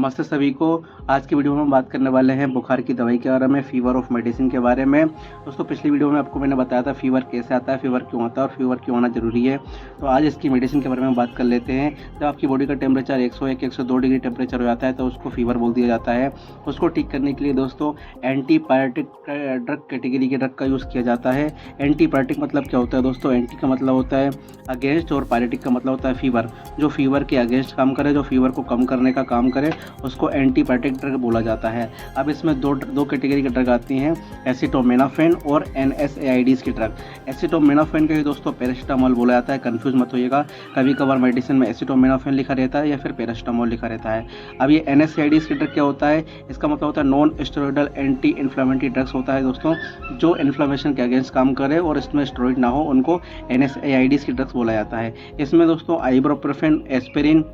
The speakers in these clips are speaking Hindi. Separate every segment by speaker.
Speaker 1: नमस्ते सभी को। आज की वीडियो में हम बात करने वाले हैं बुखार की दवाई के बारे में, फीवर ऑफ मेडिसिन के बारे में। दोस्तों पिछली वीडियो में आपको मैंने बताया था फीवर कैसे आता है, फीवर क्यों आता है और फीवर क्यों आना ज़रूरी है। तो आज इसकी मेडिसिन के बारे में बात कर लेते हैं। जब आपकी बॉडी का टेम्परेचर 101-102 डिग्री टेम्परेचर हो जाता है तो उसको फीवर बोल दिया जाता है। उसको ठीक करने के लिए दोस्तों एंटीबायोटिक ड्रग कैटेगरी के ड्रग का यूज़ किया जाता है। एंटीबायोटिक मतलब क्या होता है दोस्तों? एंटी का मतलब होता है अगेंस्ट और पायरेटिक का मतलब होता है फीवर। जो फीवर के अगेंस्ट काम करे, जो फीवर को कम करने का काम करे, उसको एंटीबायोटिक ड्रग बोला जाता है। अब इसमें दो कैटेगरी के ड्रग आती हैं, एसिटोमिनोफेन और NSAIDs की ड्रग। एसिटोमिनोफेन के दोस्तों पैरासिटामोल बोला जाता है, कंफ्यूज मत होइएगा। कभी कभार मेडिसिन में एसिटोमिनोफेन लिखा रहता है या फिर पैरासिटामोल लिखा रहता है। अब ये NSAIDs की ड्रग क्या होता है? इसका मतलब होता है non steroidal anti inflammatory drugs होता है दोस्तों, जो इन्फ्लेमेशन के अगेंस्ट काम करे और इसमें स्टेरॉइड ना हो, उनको NSAIDs की ड्रग्स बोला जाता है। इसमें दोस्तों आइबुप्रोफेन, एस्पिरिन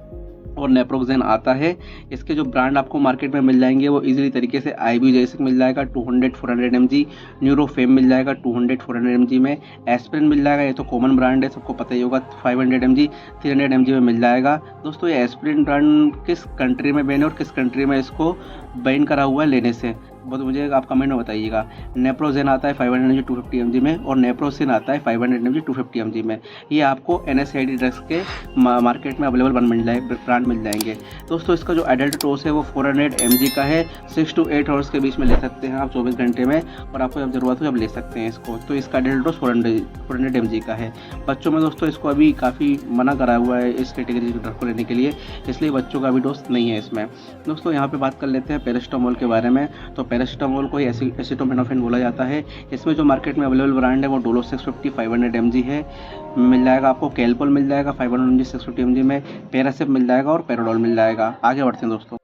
Speaker 1: और नेप्रोक्सेन आता है। इसके जो ब्रांड आपको मार्केट में मिल जाएंगे वो इजीली तरीके से आईबुजेसिक मिल जाएगा 200-400 mg, न्यूरोफेम मिल जाएगा 200-400 mg में, एस्पिरिन मिल जाएगा, ये तो कॉमन ब्रांड है, सबको पता ही होगा, 500 mg 300 mg में मिल जाएगा। दोस्तों ये एस्पिरिन ब्रांड किस कंट्री में बैन है और किस कंट्री में इसको बैन करा हुआ है लेने से, बहुत मुझे आप कमेंट में बताइएगा। नेप्रोजेन आता है 500 mg 250 mg में और नेप्रोसिन आता है 500 mg 250 mg में। ये आपको NSAID ड्रग्स के मार्केट में अवेलेबल ब्रांड मिल जाएंगे। दोस्तों इसका जो एडल्ट डोज है वो 400 mg का है। 6 to 8 आवर्स के बीच में ले सकते हैं आप 24 घंटे में, और आपको जब ज़रूरत हो जब ले सकते हैं इसको। तो इसका एडल्ट डोज 400 mg का है। बच्चों में दोस्तों इसको अभी काफ़ी मना करा हुआ है इस कैटेगरी के ड्रग को लेने के लिए, इसलिए बच्चों का भी डोज नहीं है इसमें। दोस्तों यहाँ पे बात कर लेते हैं पैरासिटामोल के बारे में। तो पैरासिटामोल को ही एसिटोमिनोफेन बोला जाता है। इसमें जो मार्केट में अवेलेबल ब्रांड है वो डोलो 650 500 mg है, मिल जाएगा आपको। कैलपोल मिल जाएगा 500 mg 650 mg में, पैरासिप मिल जाएगा और पैराडोल मिल जाएगा। आगे बढ़ते हैं दोस्तों,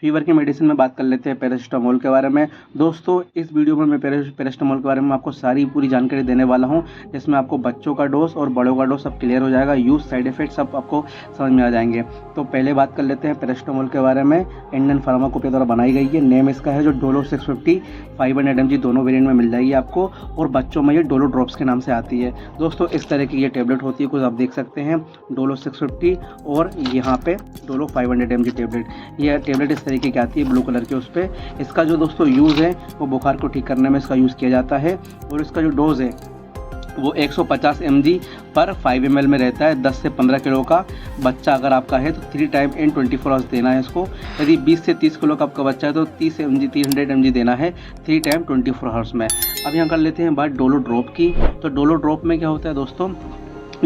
Speaker 1: फीवर की मेडिसिन में बात कर लेते हैं पैरासिटामोल के बारे में। दोस्तों इस वीडियो में मैं पैरासिटामोल के बारे में आपको सारी पूरी जानकारी देने वाला हूं, जिसमें आपको बच्चों का डोज और बड़ों का डोज सब क्लियर हो जाएगा, यूज साइड इफेक्ट सब आपको समझ में आ जाएंगे। तो पहले बात कर लेते हैं पैरासिटामोल के बारे में। इंडियन फार्माकोपिया द्वारा बनाई गई है, नेम इसका है जो डोलो 650 500 mg दोनों वेरिएंट में मिल जाएगी आपको, और बच्चों में ये डोलो ड्रॉप्स के नाम से आती है। दोस्तों इस तरह की ये टेबलेट होती है, कुछ आप देख सकते हैं, डोलो 650 और यहाँ पे डोलो 500 mg टेबलेट। ये टेबलेट इस तरीके की आती है ब्लू कलर के। उस पर इसका जो दोस्तों यूज़ है वो बुखार को ठीक करने में इसका यूज़ किया जाता है, और इसका जो डोज है वो 150 mg पर 5 ml में रहता है। 10 से 15 किलो का बच्चा अगर आपका है तो 3 टाइम इन 24 आवर्स देना है इसको। यदि 20 से 30 किलो का आपका बच्चा है तो 30 mg 300 mg देना है 3 टाइम 24 आवर्स में। अब यहाँ कर लेते हैं बात डोलो ड्रॉप की। तो डोलो ड्रॉप में क्या होता है दोस्तों,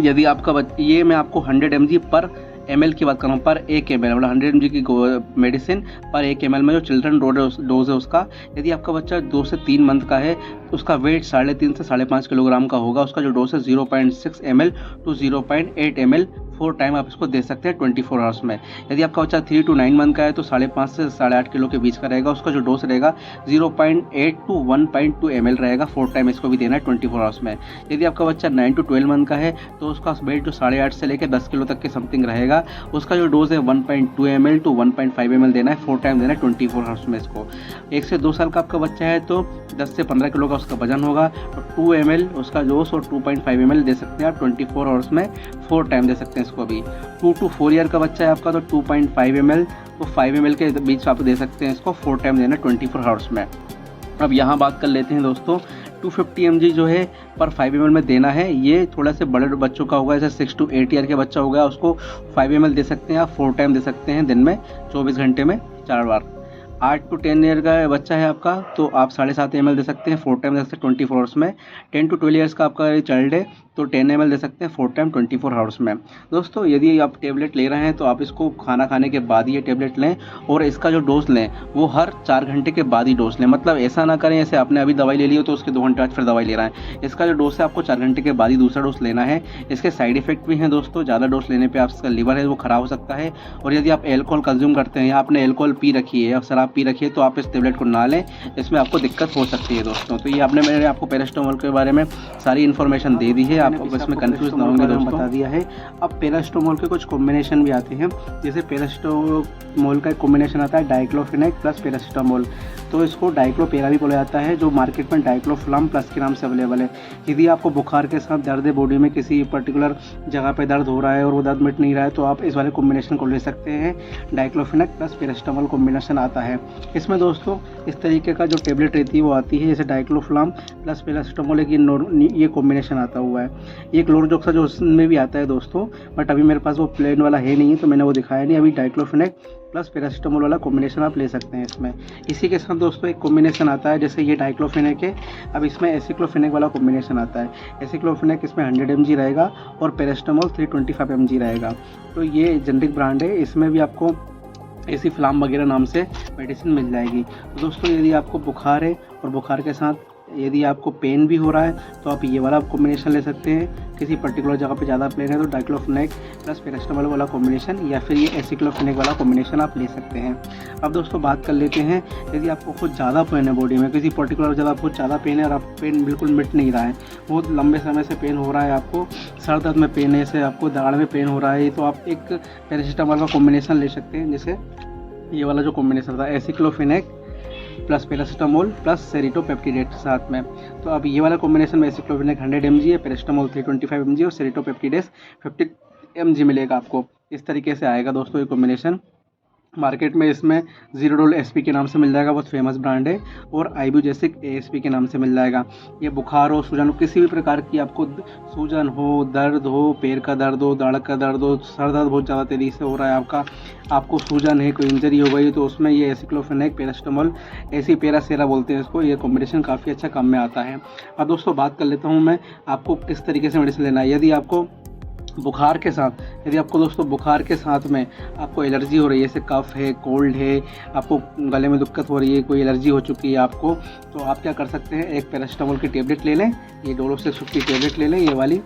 Speaker 1: यदि आपका ये मैं आपको 100 mg पर ml की बात कर रहा हूँ, पर 1 ml मतलब 100 mg की मेडिसिन पर 1 ml में जो चिल्ड्रन डोज है उसका, यदि आपका बच्चा 2 से 3 मंथ का है, उसका वेट 3.5 से 5.5 किलोग्राम का होगा, उसका जो डोज है 0.6 ml to 0.8 ml 4 टाइम आप इसको दे सकते हैं 24 आवर्स में। यदि आपका बच्चा 3 to 9 मंथ का है तो 5.5 से 8.5 किलो के बीच का रहेगा, उसका जो डोज रहेगा 0.8 to 1.2 ml रहेगा, 4 टाइम इसको भी देना है 24 आवर्स में। यदि आपका बच्चा 9 to 12 मंथ का है तो उसका वेट जो 8.5 से लेकर 10 किलो तक के समथिंग रहेगा, उसका जो डोज है 1.2 ml to 1.5 ml देना है, 4 टाइम देना है 24 आवर्स में इसको। 1 से 2 साल का आपका बच्चा है तो 10 से 15 किलो का उसका वजन होगा, तो 2 ml उसका डोज और 2.5 ml दे सकते हैं आप 24 आवर्स में, 4 टाइम दे सकते हैं इसको भी। 2 to 4 ईयर का बच्चा है आपका तो 2.5 ml तो 5 ml के बीच आप दे सकते हैं इसको, 4 टाइम देना 24 आवर्स में। अब यहाँ बात कर लेते हैं दोस्तों 250 mg जो है पर 5 ml में देना है। ये थोड़ा से बड़े बच्चों का होगा, जैसे 6 to 8 ईयर के बच्चा हो गया, उसको 5 ml दे सकते हैं आप, 4 टाइम दे सकते हैं दिन में 24 घंटे में 4 बार। 8 to 10 ईयर का बच्चा है आपका तो आप 7.5 ml दे सकते हैं, 4 टाइम दे सकते हैं 24 आवर्स में। 10 to 12 ईयर्स का आपका चाइल्ड है तो 10 ml दे सकते हैं, 4 टाइम 24 आवर्स में। दोस्तों यदि आप टेबलेट ले रहे हैं तो आप इसको खाना खाने के बाद ही ये टेबलेट लें, और इसका जो डोज लें वो हर 4 घंटे के बाद ही डोज लें। मतलब ऐसा ना करें जैसे आपने अभी दवाई ले ली हो तो उसके 2 घंटे बाद फिर दवाई ले रहे हैं। इसका जो डोज है आपको 4 घंटे के बाद ही दूसरा डोज लेना है। इसके साइड इफेक्ट भी हैं दोस्तों, ज़्यादा डोज लेने पर आपका लीवर है वो ख़राब हो सकता है, और यदि आप एल्कोहल कंज्यूम करते हैं या आपने एल्कोहल पी रखी है या शराब पी रखी है तो आप इस टेबलेट को ना लें, इसमें आपको दिक्कत हो सकती है दोस्तों। तो ये मैंने आपको पैरासिटामोल के बारे में सारी इन्फॉर्मेशन दे दी है, आपको इसमें कंफ्यूज ना होंगे दोस्तों, बता दिया है। अब पैरासिटामोल के कुछ कॉम्बिनेशन भी आते हैं, जैसे पैरासिटामोल का एक कॉम्बिनेशन आता है डाइक्लोफेनेक प्लस पैरासिटामोल। तो इसको डाइक्लोपेरा भी बोला जाता है, जो मार्केट में डाइक्लोफिलाम प्लस के नाम से अवेलेबल है। यदि आपको बुखार के साथ दर्द है, बॉडी में किसी पर्टिकुलर जगह पे दर्द हो रहा है और वो दर्द मिट नहीं रहा है, तो आप इस वाले कॉम्बिनेशन को ले सकते हैं। डाइक्लोफिनेक प्लस पैरासिटामोल कॉम्बिनेशन आता है इसमें दोस्तों। इस तरीके का जो टेबलेट रहती है वो आती है, जैसे डाइक्लोफिलाम प्लस पैरासिटामोल एक ये कॉम्बिनेशन आता हुआ है। ये क्लोरोजोक्सा जो उसमें भी आता है दोस्तों, बट अभी मेरे पास वो प्लेन वाला है नहीं, तो मैंने वो दिखाया नहीं। अभी डाइक्लोफिनेक प्लस पैरासिटामोल वाला कॉम्बिनेशन आप ले सकते हैं इसमें। इसी के साथ दोस्तों एक कॉम्बिनेशन आता है, जैसे ये डाइक्लोफिनेक है, अब इसमें एसिक्लोफिनेक वाला कॉम्बिनेशन आता है। एसिक्लोफिनेक इसमें 100 mg रहेगा और पैरासिटामोल 325 mg रहेगा। तो ये जेनरिक ब्रांड है, इसमें भी आपको एसिफ्लाम वगैरह नाम से मेडिसिन मिल जाएगी। तो दोस्तों यदि आपको बुखार है और बुखार के साथ यदि आपको पेन भी हो रहा है, तो आप ये वाला कॉम्बिनेशन ले सकते हैं। किसी पर्टिकुलर जगह पे ज़्यादा पेन है तो डाइक्लोफिनेक प्लस पैरासिटामोल वाला कॉम्बिनेशन या फिर ये एसिक्लोफिनेक वाला कॉम्बिनेशन आप ले सकते हैं। अब दोस्तों बात कर लेते हैं, यदि आपको कुछ ज़्यादा पेन है बॉडी में, किसी पर्टिकुलर जगह बहुत ज़्यादा पेन है और आप पेन बिल्कुल मिट नहीं रहा है, बहुत लंबे समय से पेन हो रहा है, आपको सर दर्द में पेन है, जैसे आपको दाढ़ में पेन हो रहा है, तो आप एक पैरासिटामोल का कॉम्बिनेशन ले सकते हैं। जैसे ये वाला जो कॉम्बिनेशन था एसिक्लोफिनेक प्लस पैरासिटामोल प्लस सेरिटोपेप्टिडेट साथ में, तो अब ये वाला कॉम्बिनेशन में एसिक्लोफिनेक 100 mg है, पैरासिटामोल 325 mg और सेरिटोपेप्टिडेस 50 mg मिलेगा आपको। इस तरीके से आएगा दोस्तों ये कॉम्बिनेशन। मार्केट में इसमें ज़ीरोडोल एसपी के नाम से मिल जाएगा, बहुत फेमस ब्रांड है, और आइबुजेसिक एएसपी के नाम से मिल जाएगा। ये बुखार हो, सूजन हो, किसी भी प्रकार की आपको सूजन हो, दर्द हो, पैर का दर्द हो, दाढ़ का दर्द हो, सर दर्द बहुत ज़्यादा तेज़ी से हो रहा है आपको सूजन है, कोई इंजरी हो गई, तो उसमें ये एसिक्लोफिनेक पैरासिटामोल एसिपेरासेरा बोलते हैं इसको, ये कॉम्बिनेशन काफ़ी अच्छा काम में आता है। अब दोस्तों बात कर लेता हूँ मैं आपको किस तरीके से मेडिसिन लेना है। यदि आपको बुखार के साथ, यदि आपको दोस्तों बुखार के साथ में आपको एलर्जी हो रही है, जैसे कफ है, कोल्ड है, आपको गले में दिक्कत हो रही है, कोई एलर्जी हो चुकी है आपको, तो आप क्या कर सकते हैं, एक पैरासिटामोल की टेबलेट ले लें, ये डोलो 650 टेबलेट ले लें, ये वाली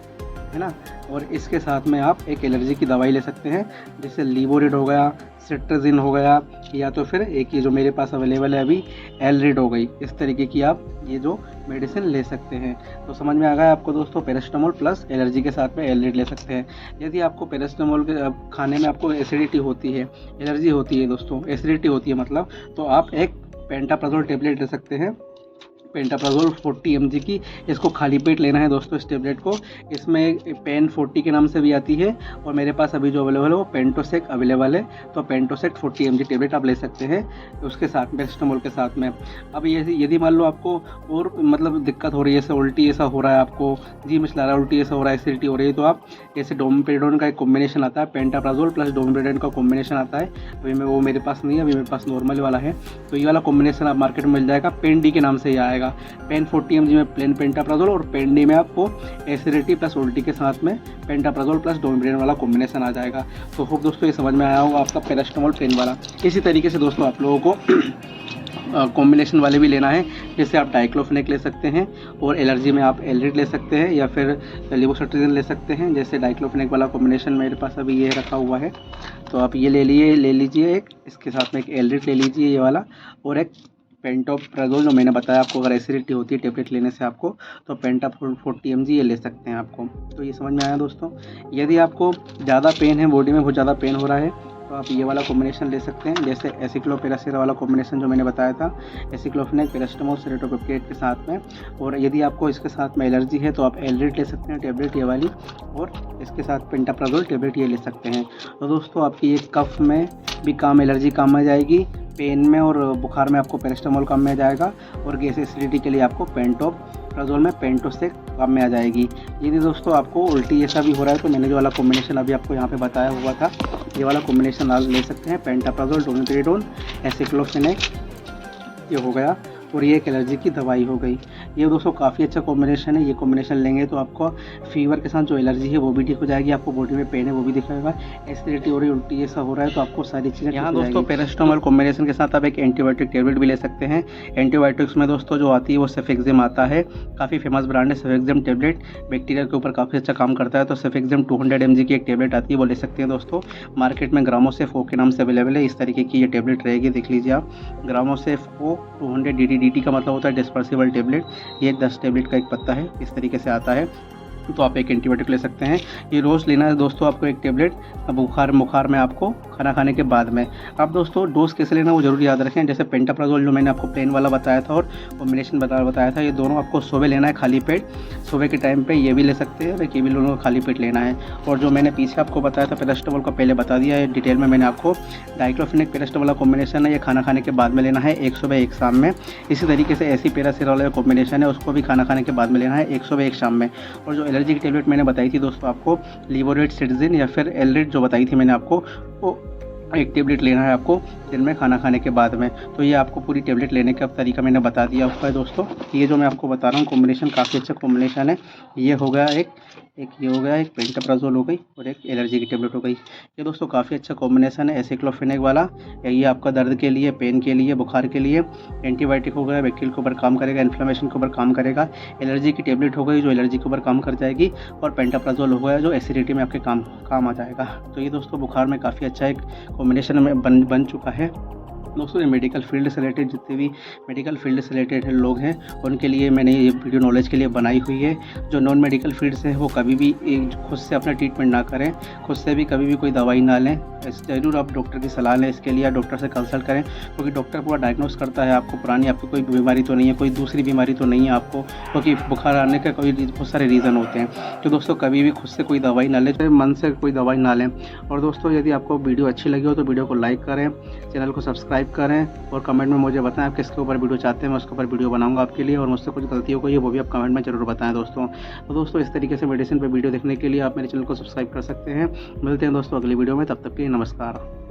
Speaker 1: है ना, और इसके साथ में आप एक एलर्जी की दवाई ले सकते हैं, जैसे लीवोरिड हो गया, सिट्राजिन हो गया, या तो फिर एक ये जो मेरे पास अवेलेबल है अभी एलरिड हो गई। इस तरीके की आप ये जो मेडिसिन ले सकते हैं। तो समझ में आ गया आपको दोस्तों, पैरासिटामोल प्लस एलर्जी के साथ में एलरिड ले सकते हैं। यदि आपको पैरासिटामोल के खाने में आपको एसिडिटी होती है, एलर्जी होती है दोस्तों, एसिडिटी होती है मतलब, तो आप एक पेंटाप्राजोल टेबलेट ले सकते हैं, पेंटाप्राजोल 40 mg की। इसको खाली पेट लेना है दोस्तों इस टेबलेट को। इसमें पेन 40 के नाम से भी आती है, और मेरे पास अभी जो अवेलेबल है वो पेंटोसेक अवेलेबल है, तो पेंटोसेक 40 mg टेबलेट आप ले सकते हैं उसके साथ पैरासिटामोल के साथ में। अब यदि मान लो आपको और मतलब दिक्कत हो रही है, जैसे उल्टी ऐसा हो रहा है, आपको जी मिचला रहा है, उल्टी ऐसा हो रहा है, एसिडिटी हो रही है, तो आप जैसे डोमेपेडोन का एक कॉम्बिनेशन आता है, पेंटाप्राजोल प्लस डोमेपेडोन का कॉम्बिनेशन आता है, अभी वो मेरे पास नहीं है, अभी मेरे पास नॉर्मल वाला है, तो ये वाला कॉम्बिनेशन आप मार्केट में मिल जाएगा। पेन डी के नाम से ही आएगा, पेन 40 mg में प्लेन पेंटाप्राजोल, और पेन डी में आपको एसिडिटी प्लस उल्टी के साथ में पेंटाप्राजोल प्लस डोमेपेडोन वाला कॉम्बिनेशन आ जाएगा। तो होप दोस्तों ये समझ में आया होगा आपका पैरासिटामोल पेन वाला। इसी तरीके से दोस्तों आप लोगों को कॉम्बिनेशन वाले भी लेना है, जैसे आप डाइक्लोफिनेक ले सकते हैं, और एलर्जी में आप एलरिड ले सकते हैं, या फिर लिवोसिट्राजिन ले सकते हैं। जैसे डाइक्लोफिनेक वाला कॉम्बिनेशन मेरे पास अभी ये रखा हुआ है, तो आप ये ले लीजिए एक, इसके साथ में एक एलरिड ले लीजिए ये वाला, और एक पेंटोप्राजोल जो मैंने बताया आपको, अगर एसिडिटी होती है टेबलेट लेने से आपको, तो पेंटाप्राजोल 40 mg ये ले सकते हैं आपको। तो ये समझ में आया दोस्तों। यदि आपको ज़्यादा पेन है, बॉडी में बहुत ज़्यादा पेन हो रहा है, तो आप ये वाला कॉम्बिनेशन ले सकते हैं, जैसे एसिक्लोपेरासेरा वाला कॉम्बिनेशन जो मैंने बताया था, एसिक्लोफिनेक पैरासिटामोल सेरिटोपेप्टिडेट के साथ में। और यदि आपको इसके साथ में एलर्जी है तो आप एलरिड ले सकते हैं टेबलेट ये वाली, और इसके साथ पेंटाप्राजोल टेबलेट ये ले सकते हैं। तो दोस्तों आपकी ये कफ में भी काम, एलर्जी काम आ जाएगी, पेन में और बुखार में आपको पैरासिटामोल काम में आ जाएगा, और गैस एसिडिटी के लिए आपको पेंटोप्राजोल में पेंटोसेक काम में आ जाएगी। यदि दोस्तों आपको उल्टी ऐसा भी हो रहा है, तो मैंने जो वाला कॉम्बिनेशन अभी आपको यहाँ पे बताया हुआ था, ये वाला कॉम्बिनेशन आप ले सकते हैं, पेंटाप्राजोल, डोमेपेडोन, एसिक्लोफिनेक, ये हो गया, और ये एक एलर्जी की दवाई हो गई। ये दोस्तों काफ़ी अच्छा कॉम्बिनेशन है। ये कॉम्बिनेशन लेंगे तो आपको फीवर के साथ जो एलर्जी है वो भी ठीक हो जाएगी, आपको बॉडी में पेन है वो भी दिख जाएगा, एसिडिटी हो रही है, उल्टी ऐसा हो रहा है, तो आपको सारी चीज़ें यहाँ दोस्तों पैरासिटामोल कॉम्बिनेशन के साथ आप एक एंटीबायोटिक टेबलेट भी ले सकते हैं। एंटीबायोटिक्स में दोस्तों जो आती है वो सेफेक्सिम आता है, काफ़ी फेमस ब्रांड है सेफेक्सिम टेबलेट, बैक्टीरिया के ऊपर काफ़ी अच्छा काम करता है। तो सेफेक्सिम 200 mg की एक टेबलेट आती है, वो ले सकते हैं दोस्तों। मार्केट में ग्रामोसेफ ओ के नाम से अवेलेबल है, इस तरीके की ये टेबलेट रहेगी, देख लीजिए आप, ग्रामोसेफ ओ 200 DDDT का मतलब होता है डिस्पर्सिबल टेबलेट। ये 10 टेबलेट का एक पत्ता है, इस तरीके से आता है। तो आप एक एंटीबायोटिक ले सकते हैं। ये रोज़ लेना है दोस्तों आपको एक टेबलेट बुखार में आपको खाना खाने के बाद में। आप दोस्तों डोज कैसे लेना वो ज़रूर याद रखें। जैसे पेंटाप्राज़ोल जो मैंने आपको प्लेन वाला बताया था और कॉम्बिनेशन बताया था, ये दोनों आपको सुबह लेना है खाली पेट। सुबह के टाइम पे ये भी ले सकते हैं, ये भी दोनों खाली पेट लेना है। और जो मैंने पीछे आपको बताया था पैरासिटामोल का पहले बता दिया है डिटेल में मैंने आपको। डाइक्लोफेनेक पैरासिटामोल वाला कॉम्बिनेशन है, ये खाना खाने के बाद में लेना है, एक सुबह एक शाम में। इसी तरीके से ऐसी पैरासिटामोल वाला कॉम्बिनेशन है, उसको भी खाना खाने के बाद में लेना है, एक सुबह एक शाम में। और जो एलर्जी की टेबलेट मैंने बताई थी दोस्तों आपको, लिवोरेट सिट्रिजिन या फिर एलरेट जो बताई थी मैंने आपको, वो एक टेबलेट लेना है आपको दिन में खाना खाने के बाद में। तो ये आपको पूरी टेबलेट लेने का तरीका मैंने बता दिया हुआ है दोस्तों। ये जो मैं आपको बता रहा हूँ कॉम्बिनेशन काफ़ी अच्छा कॉम्बिनेशन है। ये हो गया एक ये हो गया, एक पेंटाप्राज़ोल हो गई और एक एलर्जी की टेबलेट हो गई। ये दोस्तों काफ़ी अच्छा कॉम्बिनेशन है एसिक्लोफेनेक वाला। ये आपका दर्द के लिए, पेन के लिए, बुखार के लिए एंटीबायोटिक हो गया, बैक्टीरिया के ऊपर काम करेगा, इन्फ्लेमेशन के ऊपर काम करेगा। एलर्जी की टेबलेट हो गई जो एलर्जी के ऊपर काम कर जाएगी। और पेंटाप्राज़ोल हो गया जो एसिडिटी में आपके काम आ जाएगा। तो ये दोस्तों बुखार में काफ़ी अच्छा एक कॉम्बिनेशन में बन चुका है दोस्तों। ये मेडिकल फील्ड से रिलेटेड जितने भी मेडिकल फील्ड से रिलेटेड लोग हैं उनके लिए मैंने ये वीडियो नॉलेज के लिए बनाई हुई है। जो नॉन मेडिकल फील्ड से है वो कभी भी खुद से अपना ट्रीटमेंट ना करें, खुद से भी कभी भी कोई दवाई ना लें। ज़रूर आप डॉक्टर की सलाह लें इसके लिए, डॉक्टर से कंसल्ट करें, क्योंकि डॉक्टर पूरा डायग्नोस करता है आपको पुरानी आपकी कोई बीमारी तो नहीं है, कोई दूसरी बीमारी तो नहीं है आपको, क्योंकि बुखार आने के कोई बहुत सारे रीज़न होते हैं। तो दोस्तों कभी भी खुद से कोई दवाई ना लें, मन से कोई दवाई ना लें। और दोस्तों यदि आपको वीडियो अच्छी लगी हो तो वीडियो को लाइक करें, चैनल को सब्सक्राइब करें और कमेंट में मुझे बताएं आप किसके ऊपर वीडियो चाहते हैं, मैं उसके ऊपर वीडियो बनाऊंगा आपके लिए। और मुझसे कुछ गलतियों को ये वो भी आप कमेंट में जरूर बताएं दोस्तों। तो दोस्तों इस तरीके से मेडिसिन पर वीडियो देखने के लिए आप मेरे चैनल को सब्सक्राइब कर सकते हैं। मिलते हैं दोस्तों अगली वीडियो में, तब तक के लिए नमस्कार।